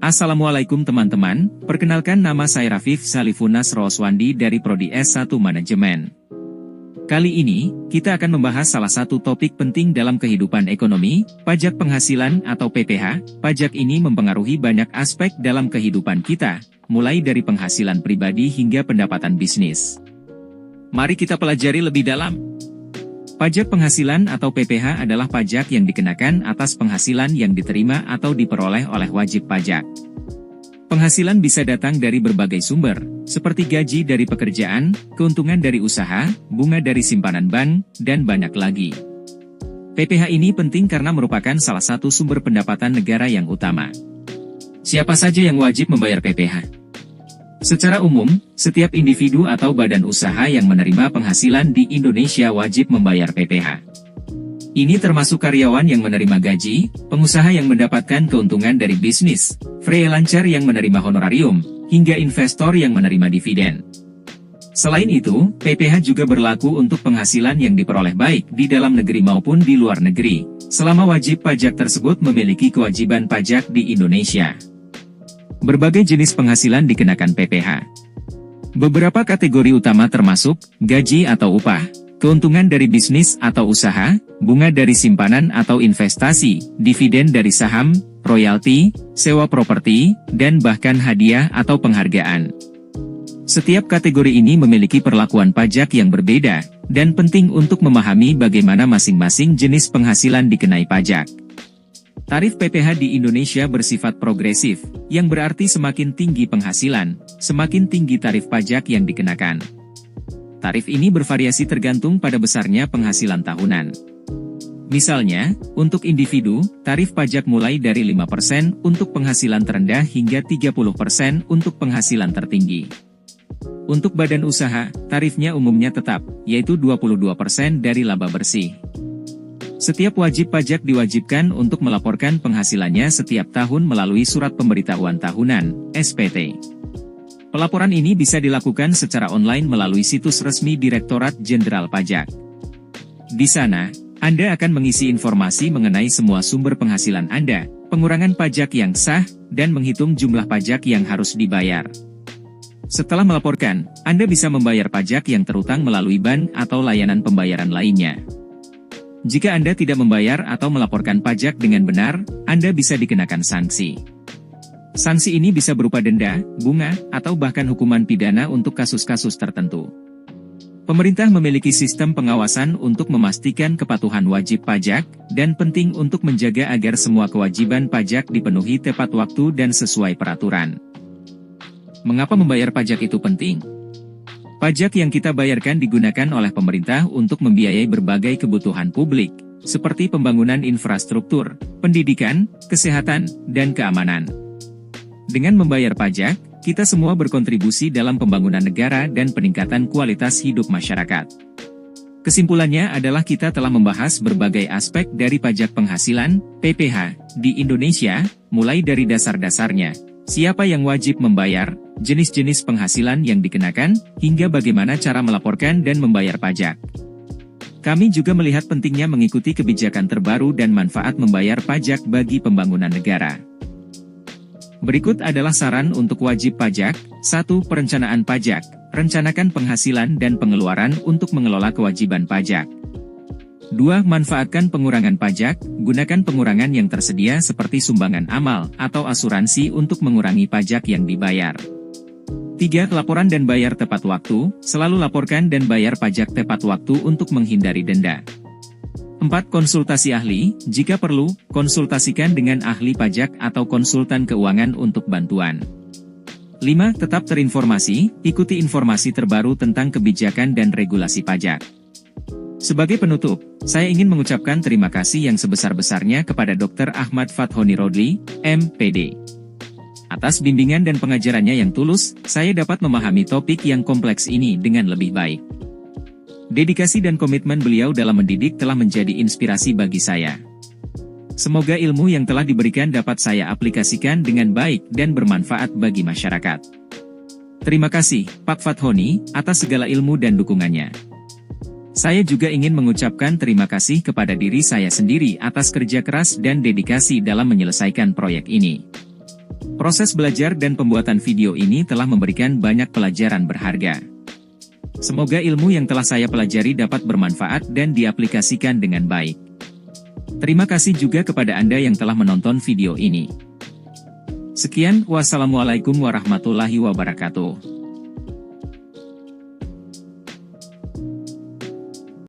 Assalamualaikum teman-teman, perkenalkan nama saya Rafif Salifunas Roswandi dari Prodi S1 Manajemen. Kali ini, kita akan membahas salah satu topik penting dalam kehidupan ekonomi, pajak penghasilan atau PPH. Pajak ini mempengaruhi banyak aspek dalam kehidupan kita, mulai dari penghasilan pribadi hingga pendapatan bisnis. Mari kita pelajari lebih dalam. Pajak penghasilan atau PPH adalah pajak yang dikenakan atas penghasilan yang diterima atau diperoleh oleh wajib pajak. Penghasilan bisa datang dari berbagai sumber, seperti gaji dari pekerjaan, keuntungan dari usaha, bunga dari simpanan bank, dan banyak lagi. PPH ini penting karena merupakan salah satu sumber pendapatan negara yang utama. Siapa saja yang wajib membayar PPH? Secara umum, setiap individu atau badan usaha yang menerima penghasilan di Indonesia wajib membayar PPH. Ini termasuk karyawan yang menerima gaji, pengusaha yang mendapatkan keuntungan dari bisnis, freelancer yang menerima honorarium, hingga investor yang menerima dividen. Selain itu, PPH juga berlaku untuk penghasilan yang diperoleh baik di dalam negeri maupun di luar negeri, selama wajib pajak tersebut memiliki kewajiban pajak di Indonesia. Berbagai jenis penghasilan dikenakan PPH. Beberapa kategori utama termasuk gaji atau upah, keuntungan dari bisnis atau usaha, bunga dari simpanan atau investasi, dividen dari saham, royalti, sewa properti, dan bahkan hadiah atau penghargaan. Setiap kategori ini memiliki perlakuan pajak yang berbeda, dan penting untuk memahami bagaimana masing-masing jenis penghasilan dikenai pajak. Tarif PPH di Indonesia bersifat progresif, yang berarti semakin tinggi penghasilan, semakin tinggi tarif pajak yang dikenakan. Tarif ini bervariasi tergantung pada besarnya penghasilan tahunan. Misalnya, untuk individu, tarif pajak mulai dari 5% untuk penghasilan terendah hingga 30% untuk penghasilan tertinggi. Untuk badan usaha, tarifnya umumnya tetap, yaitu 22% dari laba bersih. Setiap wajib pajak diwajibkan untuk melaporkan penghasilannya setiap tahun melalui Surat Pemberitahuan Tahunan, SPT. Pelaporan ini bisa dilakukan secara online melalui situs resmi Direktorat Jenderal Pajak. Di sana, Anda akan mengisi informasi mengenai semua sumber penghasilan Anda, pengurangan pajak yang sah, dan menghitung jumlah pajak yang harus dibayar. Setelah melaporkan, Anda bisa membayar pajak yang terutang melalui bank atau layanan pembayaran lainnya. Jika Anda tidak membayar atau melaporkan pajak dengan benar, Anda bisa dikenakan sanksi. Sanksi ini bisa berupa denda, bunga, atau bahkan hukuman pidana untuk kasus-kasus tertentu. Pemerintah memiliki sistem pengawasan untuk memastikan kepatuhan wajib pajak, dan penting untuk menjaga agar semua kewajiban pajak dipenuhi tepat waktu dan sesuai peraturan. Mengapa membayar pajak itu penting? Pajak yang kita bayarkan digunakan oleh pemerintah untuk membiayai berbagai kebutuhan publik, seperti pembangunan infrastruktur, pendidikan, kesehatan, dan keamanan. Dengan membayar pajak, kita semua berkontribusi dalam pembangunan negara dan peningkatan kualitas hidup masyarakat. Kesimpulannya adalah kita telah membahas berbagai aspek dari pajak penghasilan, PPH, di Indonesia, mulai dari dasar-dasarnya, siapa yang wajib membayar, jenis-jenis penghasilan yang dikenakan, hingga bagaimana cara melaporkan dan membayar pajak. Kami juga melihat pentingnya mengikuti kebijakan terbaru dan manfaat membayar pajak bagi pembangunan negara. Berikut adalah saran untuk wajib pajak. 1. Perencanaan pajak. Rencanakan penghasilan dan pengeluaran untuk mengelola kewajiban pajak. 2. Manfaatkan pengurangan pajak. Gunakan pengurangan yang tersedia seperti sumbangan amal atau asuransi untuk mengurangi pajak yang dibayar. 3. Laporan dan bayar tepat waktu. Selalu laporkan dan bayar pajak tepat waktu untuk menghindari denda. 4. Konsultasi ahli. Jika perlu, konsultasikan dengan ahli pajak atau konsultan keuangan untuk bantuan. 5. Tetap terinformasi. Ikuti informasi terbaru tentang kebijakan dan regulasi pajak. Sebagai penutup, saya ingin mengucapkan terima kasih yang sebesar-besarnya kepada Dr. Ahmad Fathoni Rodli, MPD. Atas bimbingan dan pengajarannya yang tulus, saya dapat memahami topik yang kompleks ini dengan lebih baik. Dedikasi dan komitmen beliau dalam mendidik telah menjadi inspirasi bagi saya. Semoga ilmu yang telah diberikan dapat saya aplikasikan dengan baik dan bermanfaat bagi masyarakat. Terima kasih, Pak Fathoni, atas segala ilmu dan dukungannya. Saya juga ingin mengucapkan terima kasih kepada diri saya sendiri atas kerja keras dan dedikasi dalam menyelesaikan proyek ini. Proses belajar dan pembuatan video ini telah memberikan banyak pelajaran berharga. Semoga ilmu yang telah saya pelajari dapat bermanfaat dan diaplikasikan dengan baik. Terima kasih juga kepada Anda yang telah menonton video ini. Sekian, wassalamualaikum warahmatullahi wabarakatuh.